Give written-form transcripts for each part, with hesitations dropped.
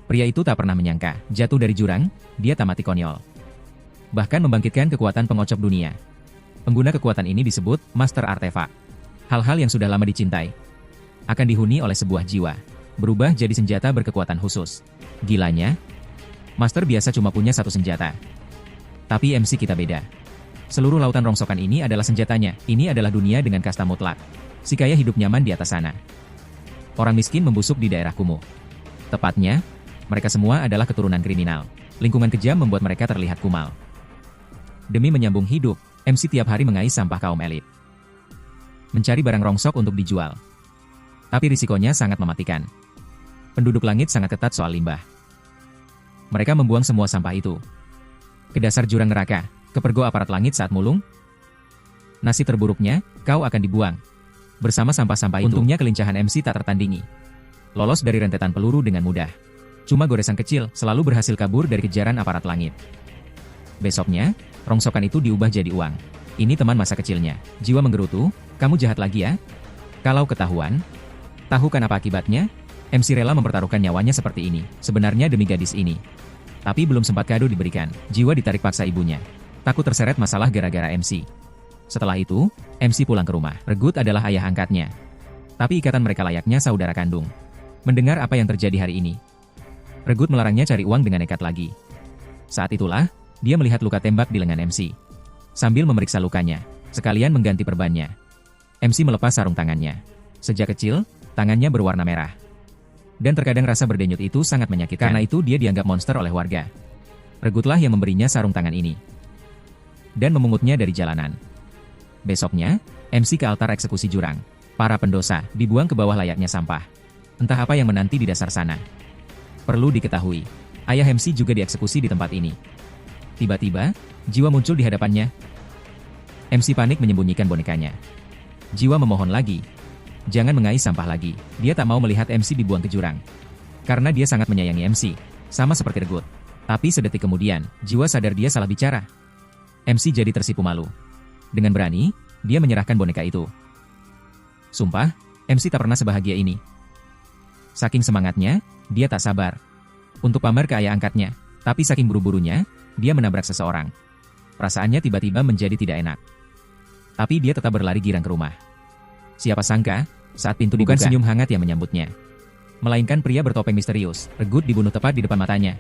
Pria itu tak pernah menyangka, jatuh dari jurang, dia tak mati konyol. Bahkan membangkitkan kekuatan pengocok dunia. Pengguna kekuatan ini disebut Master Artefak. Hal-hal yang sudah lama dicintai akan dihuni oleh sebuah jiwa, berubah jadi senjata berkekuatan khusus. Gilanya, Master biasa cuma punya satu senjata. Tapi MC kita beda. Seluruh lautan rongsokan ini adalah senjatanya, ini adalah dunia dengan kasta mutlak. Si kaya hidup nyaman di atas sana. Orang miskin membusuk di daerah kumuh. Tepatnya, mereka semua adalah keturunan kriminal. Lingkungan kejam membuat mereka terlihat kumal. Demi menyambung hidup, MC tiap hari mengais sampah kaum elit. Mencari barang rongsok untuk dijual. Tapi risikonya sangat mematikan. Penduduk langit sangat ketat soal limbah. Mereka membuang semua sampah itu ke dasar jurang neraka, ke pergo aparat langit saat mulung. Nasib terburuknya, kau akan dibuang bersama sampah-sampah itu. Untungnya kelincahan MC tak tertandingi. Lolos dari rentetan peluru dengan mudah. Cuma goresan kecil, selalu berhasil kabur dari kejaran aparat langit. Besoknya, rongsokan itu diubah jadi uang. Ini teman masa kecilnya. Jiwa menggerutu, kamu jahat lagi ya? Kalau ketahuan, tahu kan apa akibatnya? MC rela mempertaruhkan nyawanya seperti ini, sebenarnya demi gadis ini. Tapi belum sempat kado diberikan, jiwa ditarik paksa ibunya. Takut terseret masalah gara-gara MC. Setelah itu, MC pulang ke rumah. Regut adalah ayah angkatnya. Tapi ikatan mereka layaknya saudara kandung. Mendengar apa yang terjadi hari ini, Regut melarangnya cari uang dengan nekat lagi. Saat itulah, dia melihat luka tembak di lengan MC. Sambil memeriksa lukanya, sekalian mengganti perbannya. MC melepas sarung tangannya. Sejak kecil, tangannya berwarna merah. Dan terkadang rasa berdenyut itu sangat menyakitkan. Karena itu dia dianggap monster oleh warga. Regutlah yang memberinya sarung tangan ini. Dan memungutnya dari jalanan. Besoknya, MC ke altar eksekusi jurang. Para pendosa dibuang ke bawah layaknya sampah. Entah apa yang menanti di dasar sana. Perlu diketahui, ayah MC juga dieksekusi di tempat ini. Tiba-tiba, jiwa muncul di hadapannya. MC panik menyembunyikan bonekanya. Jiwa memohon lagi. Jangan mengais sampah lagi. Dia tak mau melihat MC dibuang ke jurang. Karena dia sangat menyayangi MC. Sama seperti Regut. Tapi sedetik kemudian, jiwa sadar dia salah bicara. MC jadi tersipu malu. Dengan berani, dia menyerahkan boneka itu. Sumpah, MC tak pernah sebahagia ini. Saking semangatnya, dia tak sabar untuk pamer ke ayah angkatnya. Tapi saking buru-burunya, dia menabrak seseorang. Perasaannya tiba-tiba menjadi tidak enak. Tapi dia tetap berlari girang ke rumah. Siapa sangka, saat pintu dibuka, bukan senyum hangat yang menyambutnya. Melainkan pria bertopeng misterius. Regut dibunuh tepat di depan matanya.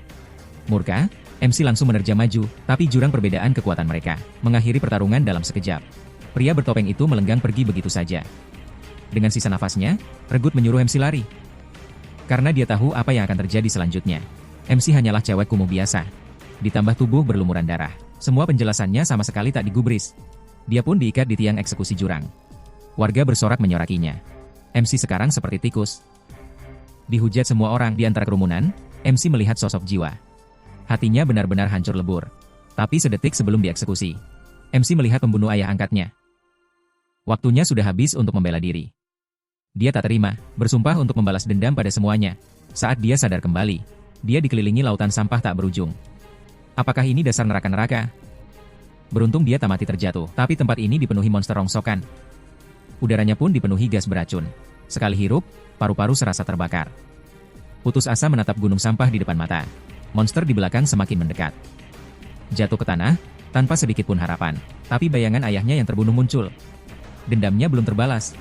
Murka, MC langsung menerjang maju, tapi jurang perbedaan kekuatan mereka mengakhiri pertarungan dalam sekejap. Pria bertopeng itu melenggang pergi begitu saja. Dengan sisa nafasnya, Regut menyuruh MC lari. Karena dia tahu apa yang akan terjadi selanjutnya. MC hanyalah cewek kumuh biasa. Ditambah tubuh berlumuran darah. Semua penjelasannya sama sekali tak digubris. Dia pun diikat di tiang eksekusi jurang. Warga bersorak menyorakinya. MC sekarang seperti tikus. Dihujat semua orang di antara kerumunan, MC melihat sosok jiwa. Hatinya benar-benar hancur lebur. Tapi sedetik sebelum dieksekusi, MC melihat pembunuh ayah angkatnya. Waktunya sudah habis untuk membela diri. Dia tak terima, bersumpah untuk membalas dendam pada semuanya. Saat dia sadar kembali, dia dikelilingi lautan sampah tak berujung. Apakah ini dasar neraka-neraka? Beruntung dia tak mati terjatuh, tapi tempat ini dipenuhi monster rongsokan. Udaranya pun dipenuhi gas beracun. Sekali hirup, paru-paru serasa terbakar. Putus asa menatap gunung sampah di depan mata. Monster di belakang semakin mendekat. Jatuh ke tanah, tanpa sedikit pun harapan. Tapi bayangan ayahnya yang terbunuh muncul. Dendamnya belum terbalas.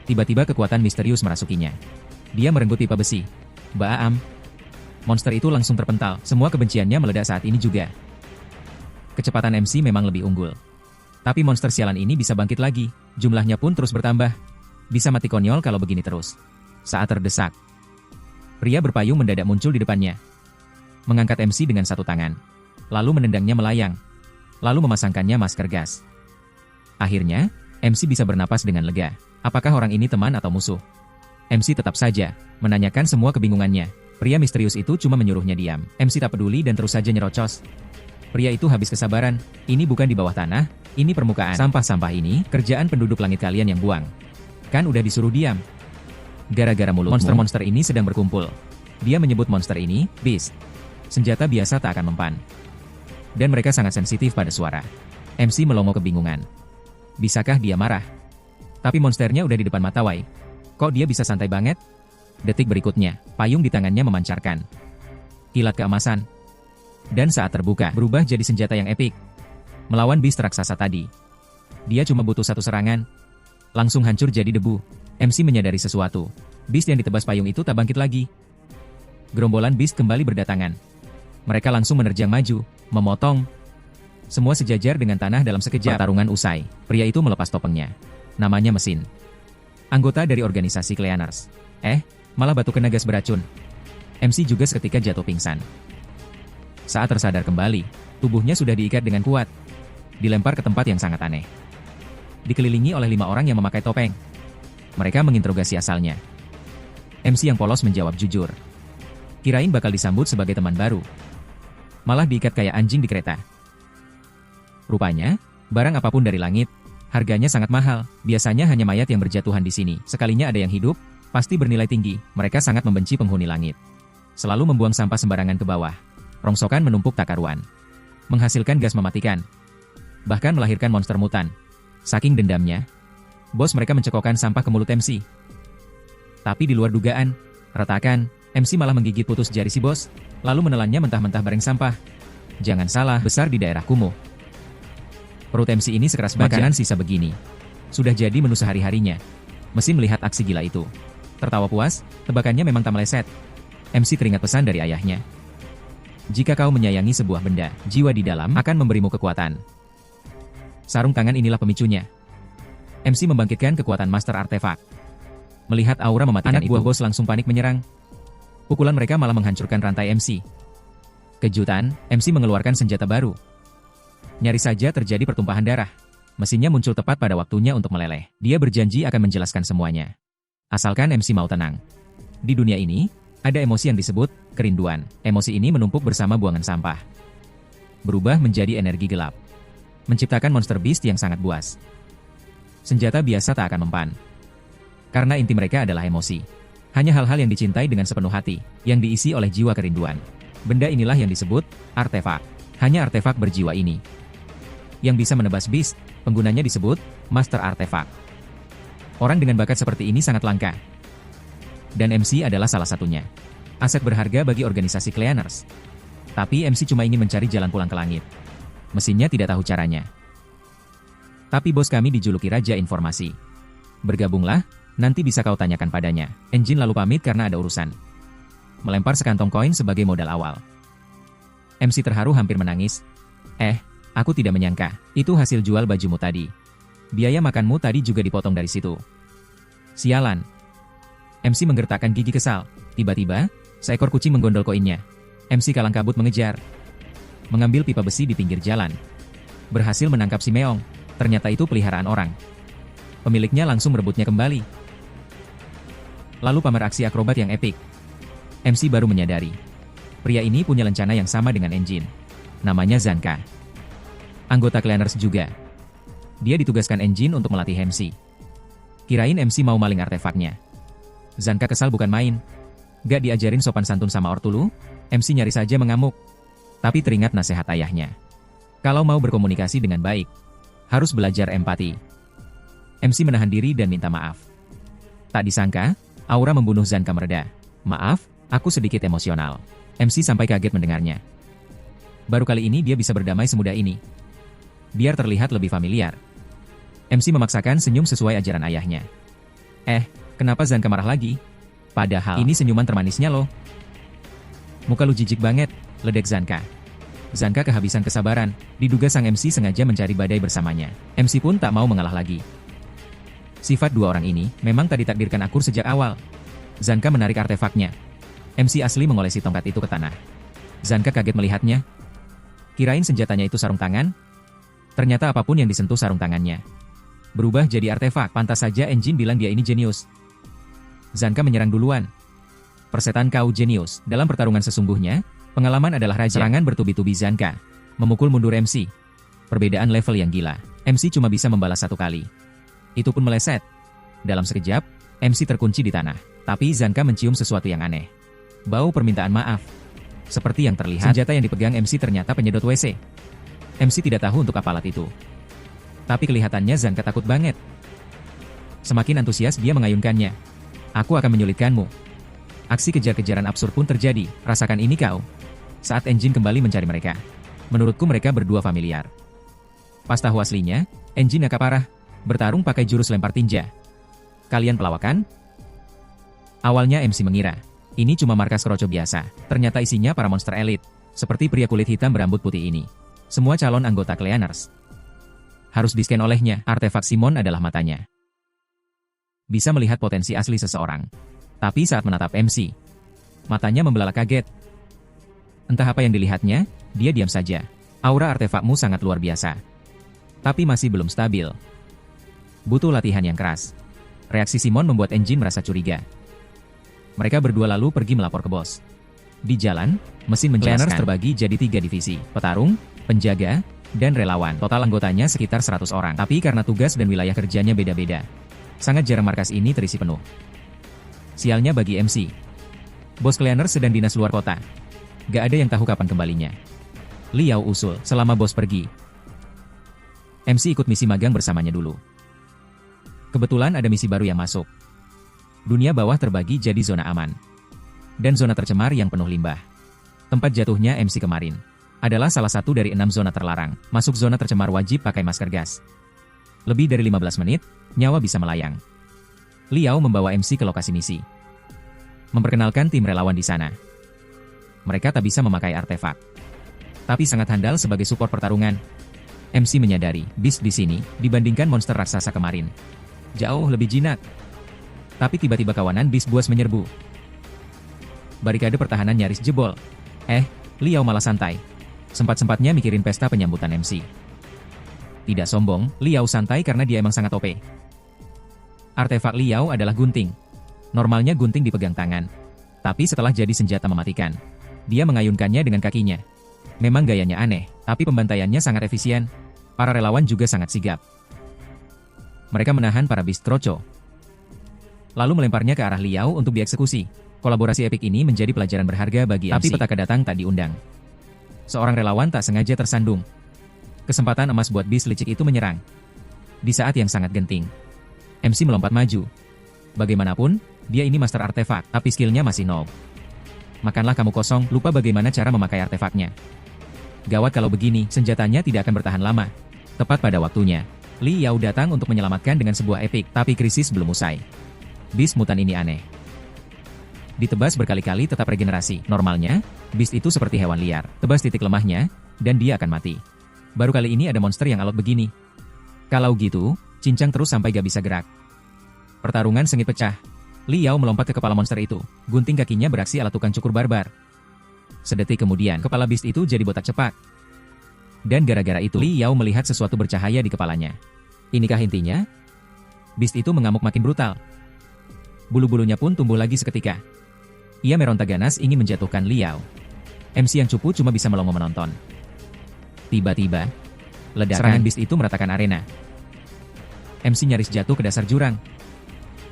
Tiba-tiba kekuatan misterius merasukinya. Dia merenggut pipa besi. Baam. Monster itu langsung terpental. Semua kebenciannya meledak saat ini juga. Kecepatan MC memang lebih unggul. Tapi monster sialan ini bisa bangkit lagi. Jumlahnya pun terus bertambah. Bisa mati konyol kalau begini terus. Saat terdesak, pria berpayung mendadak muncul di depannya. Mengangkat MC dengan satu tangan. Lalu menendangnya melayang. Lalu memasangkannya masker gas. Akhirnya, MC bisa bernapas dengan lega. Apakah orang ini teman atau musuh? MC tetap saja menanyakan semua kebingungannya. Pria misterius itu cuma menyuruhnya diam. MC tak peduli dan terus saja nyerocos. Pria itu habis kesabaran. Ini bukan di bawah tanah, ini permukaan. Sampah-sampah ini, kerjaan penduduk langit kalian yang buang. Kan udah disuruh diam. Gara-gara mulutmu, monster-monster ini sedang berkumpul. Dia menyebut monster ini, Beast. Senjata biasa tak akan mempan. Dan mereka sangat sensitif pada suara. MC melongo kebingungan. Bisakah dia marah? Tapi monsternya udah di depan mata Kok dia bisa santai banget? Detik berikutnya, payung di tangannya memancarkan. kilat keemasan. Dan saat terbuka, berubah jadi senjata yang epik. Melawan beast raksasa tadi, dia cuma butuh satu serangan, langsung hancur jadi debu. MC menyadari sesuatu. Beast yang ditebas payung itu tak bangkit lagi. Gerombolan beast kembali berdatangan. Mereka langsung menerjang maju, memotong. Semua sejajar dengan tanah dalam sekejap. Pertarungan usai. Pria itu melepas topengnya. Namanya Mesin. Anggota dari organisasi Cleaners. Malah batu kena gas beracun. MC juga seketika jatuh pingsan. Saat tersadar kembali, tubuhnya sudah diikat dengan kuat. Dilempar ke tempat yang sangat aneh. Dikelilingi oleh 5 orang yang memakai topeng. Mereka menginterogasi asalnya. MC yang polos menjawab jujur. Kirain bakal disambut sebagai teman baru. Malah diikat kayak anjing di kereta. Rupanya, barang apapun dari langit, harganya sangat mahal. Biasanya hanya mayat yang berjatuhan di sini. Sekalinya ada yang hidup, pasti bernilai tinggi. Mereka sangat membenci penghuni langit. Selalu membuang sampah sembarangan ke bawah. Rongsokan menumpuk tak karuan. Menghasilkan gas mematikan. Bahkan melahirkan monster mutan. Saking dendamnya, bos mereka mencekokkan sampah ke mulut MC. Tapi di luar dugaan, retakan, MC malah menggigit putus jari si bos, lalu menelannya mentah-mentah bareng sampah. Jangan salah, besar di daerah kumuh. Perut MC ini sekeras baja. Makanan sisa begini. Sudah jadi menu sehari-harinya. Mesin melihat aksi gila itu. Tertawa puas, tebakannya memang tak meleset. MC teringat pesan dari ayahnya. Jika kau menyayangi sebuah benda, jiwa di dalam akan memberimu kekuatan. Sarung tangan inilah pemicunya. MC membangkitkan kekuatan master artefak. Melihat aura mematikan anak buah bos langsung panik menyerang. Pukulan mereka malah menghancurkan rantai MC. Kejutan, MC mengeluarkan senjata baru. Nyaris saja terjadi pertumpahan darah. Mesinnya muncul tepat pada waktunya untuk meleleh. Dia berjanji akan menjelaskan semuanya. Asalkan MC mau tenang. Di dunia ini, ada emosi yang disebut kerinduan. Emosi ini menumpuk bersama buangan sampah. Berubah menjadi energi gelap. Menciptakan monster beast yang sangat buas. Senjata biasa tak akan mempan. Karena inti mereka adalah emosi. Hanya hal-hal yang dicintai dengan sepenuh hati, yang diisi oleh jiwa kerinduan. Benda inilah yang disebut artefak. Hanya artefak berjiwa ini yang bisa menebas beast, penggunanya disebut master artefak. Orang dengan bakat seperti ini sangat langka. Dan MC adalah salah satunya. Aset berharga bagi organisasi Cleaners. Tapi MC cuma ingin mencari jalan pulang ke langit. Mesinnya tidak tahu caranya. Tapi bos kami dijuluki Raja Informasi. Bergabunglah, nanti bisa kau tanyakan padanya. Engine lalu pamit karena ada urusan. Melempar sekantong koin sebagai modal awal. MC terharu hampir menangis. Aku tidak menyangka, itu hasil jual bajumu tadi. Biaya makanmu tadi juga dipotong dari situ. Sialan. MC menggertakkan gigi kesal. Tiba-tiba, seekor kucing menggondol koinnya. MC kalang kabut mengejar. Mengambil pipa besi di pinggir jalan. Berhasil menangkap si meong. Ternyata itu peliharaan orang. Pemiliknya langsung merebutnya kembali. Lalu pamer aksi akrobat yang epik. MC baru menyadari. Pria ini punya lencana yang sama dengan Engine. Namanya Zanka. Anggota Cleaners juga. Dia ditugaskan Engine untuk melatih MC. Kirain MC mau maling artefaknya. Zanka kesal bukan main. Gak diajarin sopan santun sama ortulu, MC nyaris saja mengamuk. Tapi teringat nasihat ayahnya. Kalau mau berkomunikasi dengan baik, harus belajar empati. MC menahan diri dan minta maaf. Tak disangka, aura membunuh Zanka mereda. Maaf, aku sedikit emosional. MC sampai kaget mendengarnya. Baru kali ini dia bisa berdamai semudah ini. Biar terlihat lebih familiar. MC memaksakan senyum sesuai ajaran ayahnya. Kenapa Zanka marah lagi? Padahal ini senyuman termanisnya loh. Muka lu jijik banget, ledek Zanka. Zanka kehabisan kesabaran, diduga sang MC sengaja mencari badai bersamanya. MC pun tak mau mengalah lagi. Sifat dua orang ini memang tak ditakdirkan akur sejak awal. Zanka menarik artefaknya. MC asli mengolesi tongkat itu ke tanah. Zanka kaget melihatnya. Kirain senjatanya itu sarung tangan. Ternyata apapun yang disentuh sarung tangannya berubah jadi artefak. Pantas saja Engine bilang dia ini jenius. Zanka menyerang duluan. Persetan kau jenius. Dalam pertarungan sesungguhnya, pengalaman adalah raja. Serangan bertubi-tubi Zanka memukul mundur MC. Perbedaan level yang gila. MC cuma bisa membalas satu kali. Itu pun meleset. Dalam sekejap, MC terkunci di tanah. Tapi Zanka mencium sesuatu yang aneh. Bau permintaan maaf. Seperti yang terlihat, senjata yang dipegang MC ternyata penyedot WC. MC tidak tahu untuk apa alat itu. Tapi kelihatannya Zanka takut banget. Semakin antusias dia mengayunkannya. Aku akan menyulitkanmu. Aksi kejar-kejaran absurd pun terjadi. Rasakan ini kau. Saat Engine kembali mencari mereka, menurutku mereka berdua familiar. Pas tahu aslinya, Engine agak parah, bertarung pakai jurus lempar tinja. Kalian pelawak kan? Awalnya MC mengira, ini cuma markas kroco biasa, ternyata isinya para monster elit, seperti pria kulit hitam berambut putih ini. Semua calon anggota Cleaners. Harus di-scan olehnya, artefak Simon adalah matanya. Bisa melihat potensi asli seseorang. Tapi saat menatap MC, matanya membelalak kaget. Entah apa yang dilihatnya, dia diam saja. Aura artefakmu sangat luar biasa. Tapi masih belum stabil. Butuh latihan yang keras. Reaksi Simon membuat Engine merasa curiga. Mereka berdua lalu pergi melapor ke bos. Di jalan, mesin menjelaskan Cleaners terbagi jadi 3 divisi, petarung, penjaga, dan relawan. Total anggotanya sekitar 100 orang. Tapi karena tugas dan wilayah kerjanya beda-beda, sangat jarang markas ini terisi penuh. Sialnya bagi MC. Bos Cleaners sedang dinas luar kota. Gak ada yang tahu kapan kembalinya. Liao usul, selama bos pergi, MC ikut misi magang bersamanya dulu. Kebetulan ada misi baru yang masuk. Dunia bawah terbagi jadi zona aman. Dan zona tercemar yang penuh limbah. Tempat jatuhnya MC kemarin adalah salah satu dari 6 zona terlarang. Masuk zona tercemar wajib pakai masker gas. Lebih dari 15 menit, nyawa bisa melayang. Liao membawa MC ke lokasi misi. Memperkenalkan tim relawan di sana. Mereka tak bisa memakai artefak, tapi sangat handal sebagai support pertarungan. MC menyadari, Beast di sini, dibandingkan monster raksasa kemarin, jauh lebih jinak. Tapi tiba-tiba kawanan Beast buas menyerbu. Barikade pertahanan nyaris jebol. Liao malah santai. Sempat-sempatnya mikirin pesta penyambutan MC. Tidak sombong, Liao santai karena dia emang sangat OP. Artefak Liao adalah gunting. Normalnya gunting dipegang tangan. Tapi setelah jadi senjata mematikan, dia mengayunkannya dengan kakinya. Memang gayanya aneh, tapi pembantaiannya sangat efisien. Para relawan juga sangat sigap. Mereka menahan para Beast Kroco, lalu melemparnya ke arah Liao untuk dieksekusi. Kolaborasi epik ini menjadi pelajaran berharga bagi MC. Tapi petaka datang tak diundang. Seorang relawan tak sengaja tersandung. Kesempatan emas buat Beast licik itu menyerang. Di saat yang sangat genting, MC melompat maju. Bagaimanapun, dia ini master artefak, tapi skillnya masih nol. Makanlah kamu kosong, lupa bagaimana cara memakai artefaknya. Gawat kalau begini, senjatanya tidak akan bertahan lama. Tepat pada waktunya, Liao datang untuk menyelamatkan dengan sebuah epik, tapi krisis belum usai. Beast mutan ini aneh. Ditebas berkali-kali tetap regenerasi. Normalnya, Beast itu seperti hewan liar. Tebas titik lemahnya, dan dia akan mati. Baru kali ini ada monster yang alot begini. Kalau gitu, cincang terus sampai gak bisa gerak. Pertarungan sengit pecah. Liao melompat ke kepala monster itu. Gunting kakinya beraksi ala tukang cukur barbar. Sedetik kemudian, kepala Beast itu jadi botak cepak. Dan gara-gara itu, Liao melihat sesuatu bercahaya di kepalanya. Inikah intinya? Beast itu mengamuk makin brutal. Bulu-bulunya pun tumbuh lagi seketika. Ia meronta ganas ingin menjatuhkan Liao. MC yang cupu cuma bisa melongo menonton. Tiba-tiba, serangan Beast itu meratakan arena. MC nyaris jatuh ke dasar jurang.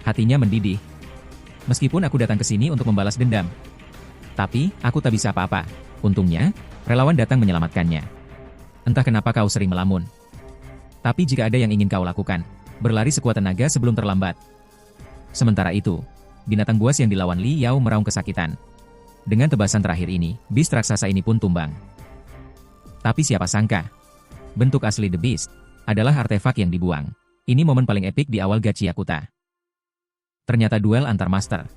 Hatinya mendidih. Meskipun aku datang ke sini untuk membalas dendam, tapi aku tak bisa apa-apa. Untungnya, relawan datang menyelamatkannya. Entah kenapa kau sering melamun. Tapi jika ada yang ingin kau lakukan, berlari sekuat tenaga sebelum terlambat. Sementara itu, binatang buas yang dilawan Liao meraung kesakitan. Dengan tebasan terakhir ini, Beast raksasa ini pun tumbang. Tapi siapa sangka, bentuk asli The Beast adalah artefak yang dibuang. Ini momen paling epik di awal Gachiakuta. Ternyata duel antar master.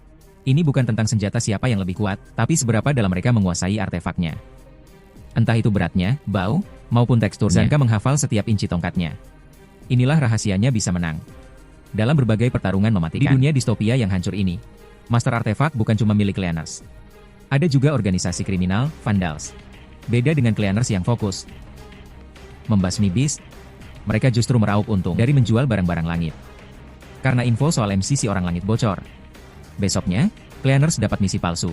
Ini bukan tentang senjata siapa yang lebih kuat, tapi seberapa dalam mereka menguasai artefaknya. Entah itu beratnya, bau, maupun teksturnya. Zanka menghafal setiap inci tongkatnya. Inilah rahasianya bisa menang dalam berbagai pertarungan mematikan. Di dunia distopia yang hancur ini, master artefak bukan cuma milik Cleaners. Ada juga organisasi kriminal, Vandals. Beda dengan Cleaners yang fokus membasmi Beast, mereka justru meraup untung dari menjual barang-barang langit. Karena info soal MC si orang langit bocor. Besoknya, Cleaners dapat misi palsu.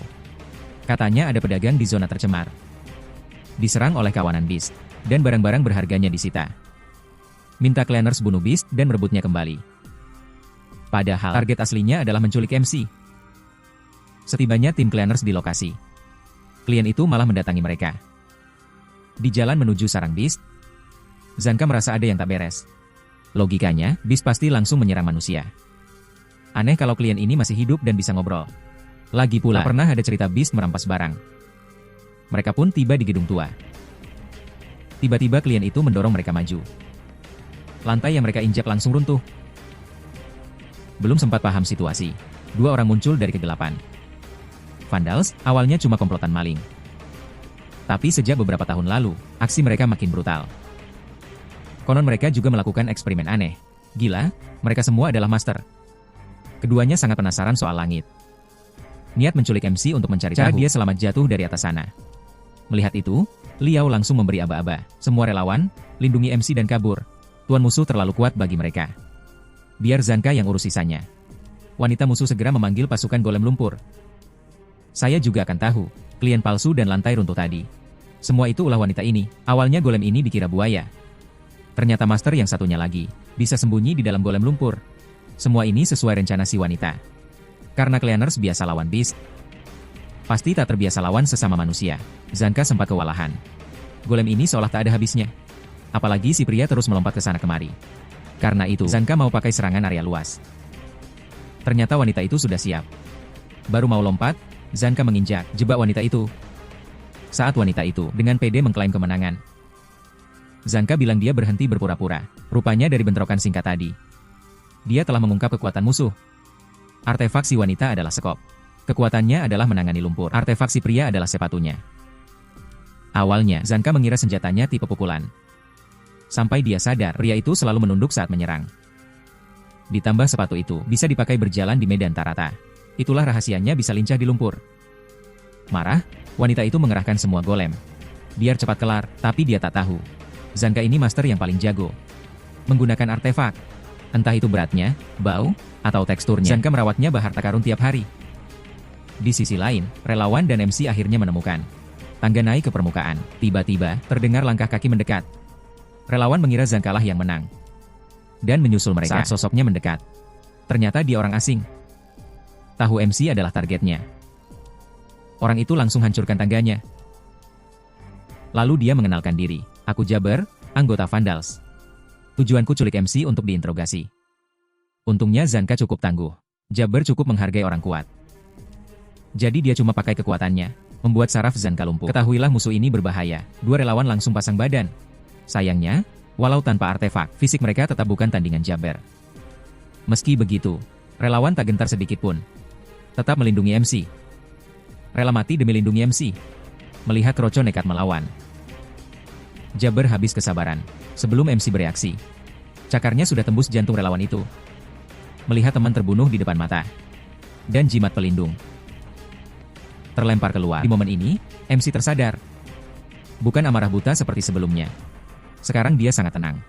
Katanya ada pedagang di zona tercemar diserang oleh kawanan Beast, dan barang-barang berharganya disita. Minta Cleaners bunuh Beast dan merebutnya kembali. Padahal target aslinya adalah menculik MC. Setibanya tim Cleaners di lokasi, klien itu malah mendatangi mereka. Di jalan menuju sarang Beast, Zanka merasa ada yang tak beres. Logikanya, Beast pasti langsung menyerang manusia. Aneh kalau klien ini masih hidup dan bisa ngobrol. Lagi pula, tak pernah ada cerita Beast merampas barang. Mereka pun tiba di gedung tua. Tiba-tiba klien itu mendorong mereka maju. Lantai yang mereka injak langsung runtuh. Belum sempat paham situasi, dua orang muncul dari kegelapan. Vandals awalnya cuma komplotan maling. Tapi sejak beberapa tahun lalu, aksi mereka makin brutal. Konon mereka juga melakukan eksperimen aneh. Gila, mereka semua adalah master. Keduanya sangat penasaran soal langit. Niat menculik MC untuk mencari tahu dia selamat jatuh dari atas sana. Melihat itu, Liao langsung memberi aba-aba. Semua relawan, lindungi MC dan kabur. Tuan musuh terlalu kuat bagi mereka. Biar Zanka yang urus sisanya. Wanita musuh segera memanggil pasukan golem lumpur. Saya juga akan tahu, klien palsu dan lantai runtuh tadi. Semua itu ulah wanita ini. Awalnya golem ini dikira buaya. Ternyata master yang satunya lagi, bisa sembunyi di dalam golem lumpur. Semua ini sesuai rencana si wanita. Karena Cleaners biasa lawan beast, pasti tak terbiasa lawan sesama manusia. Zanka sempat kewalahan. Golem ini seolah tak ada habisnya. Apalagi si pria terus melompat ke sana kemari. Karena itu, Zanka mau pakai serangan area luas. Ternyata wanita itu sudah siap. Baru mau lompat, Zanka menginjak, jebak wanita itu. Saat wanita itu dengan pede mengklaim kemenangan, Zanka bilang dia berhenti berpura-pura. Rupanya dari bentrokan singkat tadi, dia telah mengungkap kekuatan musuh. Artefak si wanita adalah sekop. Kekuatannya adalah menangani lumpur. Artefak si pria adalah sepatunya. Awalnya, Zanka mengira senjatanya tipe pukulan. Sampai dia sadar, pria itu selalu menunduk saat menyerang. Ditambah sepatu itu, bisa dipakai berjalan di medan tak rata. Itulah rahasianya bisa lincah di lumpur. Marah, wanita itu mengerahkan semua golem. Biar cepat kelar, tapi dia tak tahu. Zanka ini master yang paling jago. Menggunakan artefak. Entah itu beratnya, bau, atau teksturnya. Zanka merawatnya berharta karun tiap hari. Di sisi lain, relawan dan MC akhirnya menemukan tangga naik ke permukaan. Tiba-tiba, terdengar langkah kaki mendekat. Relawan mengira Zanka lah yang menang. Dan menyusul mereka saat sosoknya mendekat. Ternyata dia orang asing. Tahu MC adalah targetnya. Orang itu langsung hancurkan tangganya. Lalu dia mengenalkan diri. Aku Jabber, anggota Vandals. Tujuanku culik MC untuk diinterogasi. Untungnya Zanka cukup tangguh. Jabber cukup menghargai orang kuat. Jadi dia cuma pakai kekuatannya, membuat saraf Zanka lumpuh. Ketahuilah musuh ini berbahaya. Dua relawan langsung pasang badan. Sayangnya, walau tanpa artefak, fisik mereka tetap bukan tandingan Jabber. Meski begitu, relawan tak gentar sedikit pun. Tetap melindungi MC. Rela mati demi lindungi MC. Melihat Kroco nekat melawan, Jabber habis kesabaran. Sebelum MC bereaksi, cakarnya sudah tembus jantung relawan itu. Melihat teman terbunuh di depan mata, dan jimat pelindung terlempar keluar. Di momen ini, MC tersadar. Bukan amarah buta seperti sebelumnya. Sekarang dia sangat tenang.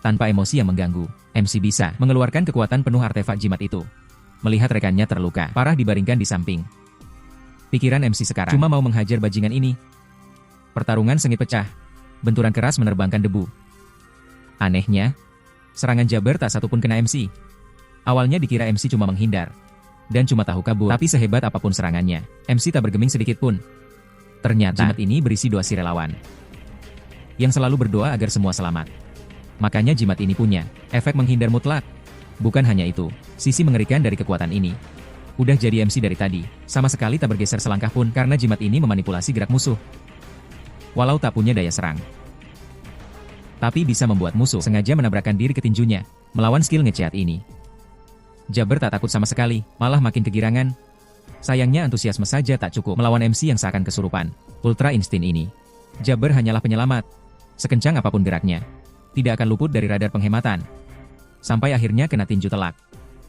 Tanpa emosi yang mengganggu, MC bisa mengeluarkan kekuatan penuh artefak jimat itu. Melihat rekannya terluka, parah dibaringkan di samping. Pikiran MC sekarang cuma mau menghajar bajingan ini. Pertarungan sengit pecah. Benturan keras menerbangkan debu. Anehnya, serangan Jabber tak satupun kena MC. Awalnya dikira MC cuma menghindar, dan cuma tahu kabur. Tapi sehebat apapun serangannya, MC tak bergeming sedikit pun. Ternyata, jimat ini berisi doa si relawan, yang selalu berdoa agar semua selamat. Makanya jimat ini punya efek menghindar mutlak. Bukan hanya itu, sisi mengerikan dari kekuatan ini. Udah jadi MC dari tadi, sama sekali tak bergeser selangkah pun karena jimat ini memanipulasi gerak musuh. Walau tak punya daya serang, tapi bisa membuat musuh sengaja menabrakkan diri ke tinjunya, melawan skill ngeceat ini. Jabber tak takut sama sekali, malah makin kegirangan. Sayangnya antusiasme saja tak cukup melawan MC yang seakan kesurupan. Ultra instin ini, Jabber hanyalah penyelamat. Sekencang apapun geraknya, tidak akan luput dari radar penghematan. Sampai akhirnya kena tinju telak,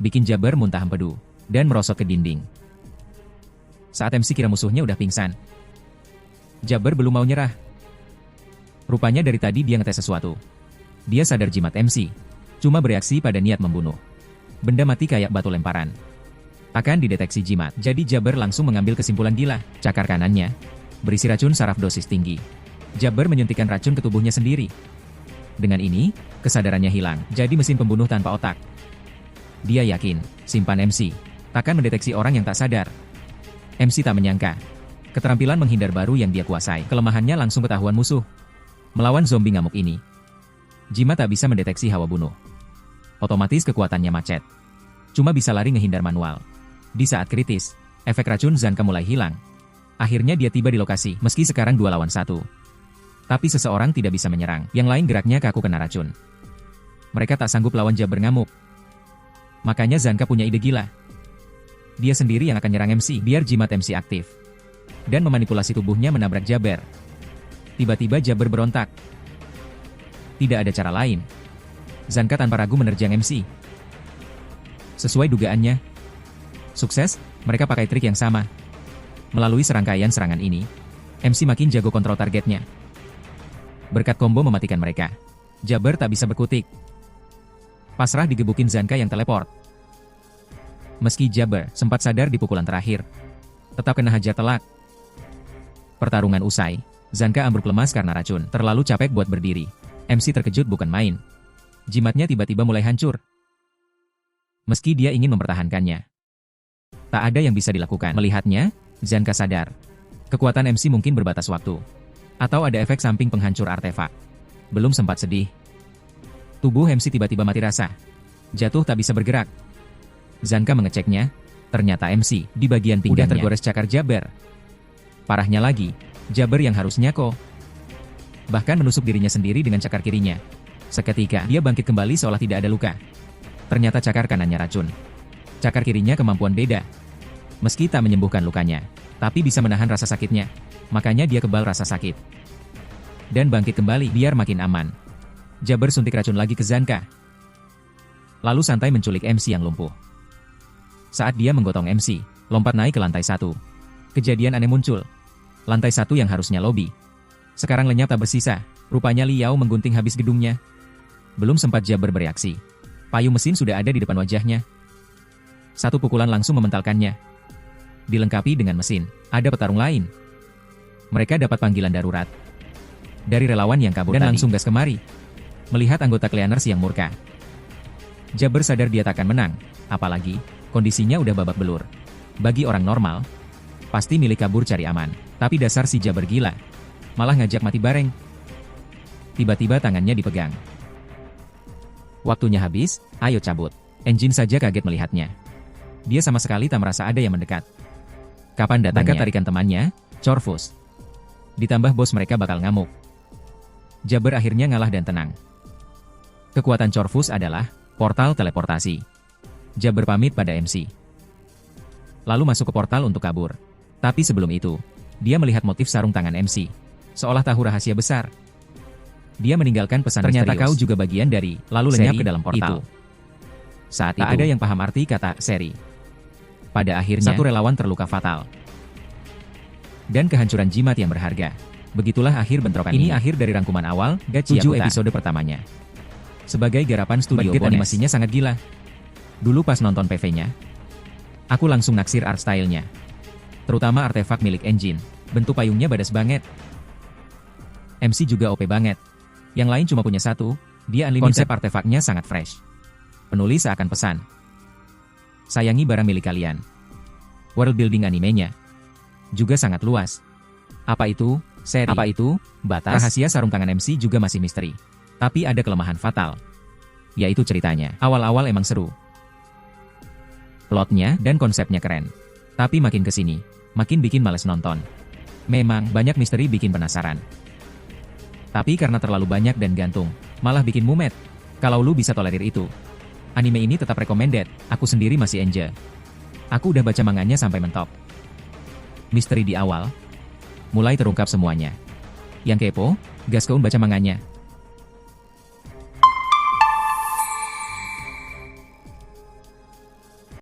bikin Jabber muntah empedu, dan merosot ke dinding. Saat MC kira musuhnya udah pingsan, Jabber belum mau nyerah. Rupanya dari tadi dia ngetes sesuatu. Dia sadar jimat MC cuma bereaksi pada niat membunuh. Benda mati kayak batu lemparan akan dideteksi jimat. Jadi Jabber langsung mengambil kesimpulan gila. Cakar kanannya berisi racun saraf dosis tinggi. Jabber menyuntikkan racun ke tubuhnya sendiri. Dengan ini, kesadarannya hilang. Jadi mesin pembunuh tanpa otak. Dia yakin, simpan MC takkan mendeteksi orang yang tak sadar. MC tak menyangka keterampilan menghindar baru yang dia kuasai. Kelemahannya langsung ketahuan musuh. Melawan zombie ngamuk ini, jimat tak bisa mendeteksi hawa bunuh. Otomatis kekuatannya macet. Cuma bisa lari ngehindar manual. Di saat kritis, efek racun Zanka mulai hilang. Akhirnya dia tiba di lokasi, meski sekarang 2 lawan 1. Tapi seseorang tidak bisa menyerang, yang lain geraknya kaku kena racun. Mereka tak sanggup lawan Jabber ngamuk. Makanya Zanka punya ide gila. Dia sendiri yang akan nyerang MC, biar jimat MC aktif. Dan memanipulasi tubuhnya menabrak Jabber. Tiba-tiba Jabber berontak. Tidak ada cara lain. Zanka tanpa ragu menerjang MC. Sesuai dugaannya. Sukses, mereka pakai trik yang sama. Melalui serangkaian serangan ini, MC makin jago kontrol targetnya. Berkat combo mematikan mereka, Jabber tak bisa berkutik. Pasrah digebukin Zanka yang teleport. Meski Jabber sempat sadar di pukulan terakhir, tetap kena hajar telak. Pertarungan usai, Zanka ambruk lemas karena racun, terlalu capek buat berdiri. MC terkejut bukan main. Jimatnya tiba-tiba mulai hancur. Meski dia ingin mempertahankannya, tak ada yang bisa dilakukan. Melihatnya, Zanka sadar. Kekuatan MC mungkin berbatas waktu. Atau ada efek samping penghancur artefak. Belum sempat sedih. Tubuh MC tiba-tiba mati rasa. Jatuh tak bisa bergerak. Zanka mengeceknya. Ternyata MC di bagian pinggangnya udah tergores cakar Jabber. Parahnya lagi, Jabber yang harusnya bahkan menusuk dirinya sendiri dengan cakar kirinya. Seketika, dia bangkit kembali seolah tidak ada luka. Ternyata cakar kanannya racun. Cakar kirinya kemampuan beda. Meski tak menyembuhkan lukanya, tapi bisa menahan rasa sakitnya. Makanya dia kebal rasa sakit. Dan bangkit kembali biar makin aman. Jabber suntik racun lagi ke Zanka. Lalu santai menculik MC yang lumpuh. Saat dia menggotong MC, lompat naik ke lantai 1. Kejadian aneh muncul. Lantai 1 yang harusnya lobi. Sekarang lenyap tak bersisa. Rupanya Liao menggunting habis gedungnya. Belum sempat Jabber bereaksi, payung mesin sudah ada di depan wajahnya. Satu pukulan langsung mementalkannya. Dilengkapi dengan mesin, ada petarung lain. Mereka dapat panggilan darurat dari relawan yang kabur dan langsung gas kemari. Melihat anggota Cleaners yang murka, Jabber sadar dia takkan menang. Apalagi, kondisinya udah babak belur. Bagi orang normal, pasti milih kabur cari aman. Tapi dasar si Jabber gila. Malah ngajak mati bareng. Tiba-tiba tangannya dipegang. Waktunya habis, ayo cabut. Engine saja kaget melihatnya. Dia sama sekali tak merasa ada yang mendekat. Kapan datangnya? Berkat tarikan temannya, Corvus. Ditambah bos mereka bakal ngamuk. Jabber akhirnya ngalah dan tenang. Kekuatan Corvus adalah portal teleportasi. Jabber pamit pada MC. Lalu masuk ke portal untuk kabur. Tapi sebelum itu, dia melihat motif sarung tangan MC. Seolah tahu rahasia besar. Dia meninggalkan pesan ternyata misterius. Kau juga bagian dari, lalu lenyap ke dalam portal. Itu. Saat tak itu, ada yang paham arti kata seri. Pada akhirnya, satu relawan terluka fatal. Dan kehancuran jimat yang berharga. Begitulah akhir bentrokan ini. Akhir dari rangkuman awal, 7 episode pertamanya. Sebagai garapan studio animasinya sangat gila. Dulu pas nonton PV-nya, aku langsung naksir art style-nya. Terutama artefak milik engine. Bentuk payungnya badas banget. MC juga OP banget. Yang lain cuma punya satu, dia unlimited. Konsep artefaknya sangat fresh. Penulis seakan pesan. Sayangi barang milik kalian. World building animenya juga sangat luas. Apa itu? Seri. Apa itu? Batas. Rahasia sarung tangan MC juga masih misteri. Tapi ada kelemahan fatal. Yaitu ceritanya. Awal-awal emang seru. Plotnya dan konsepnya keren. Tapi makin kesini, makin bikin males nonton. Memang, banyak misteri bikin penasaran. Tapi karena terlalu banyak dan gantung, malah bikin mumet. Kalau lu bisa tolerir itu, anime ini tetap recommended. Aku sendiri masih enjoy. Aku udah baca manganya sampai mentok. Misteri di awal mulai terungkap semuanya. Yang kepo, gaskon baca manganya.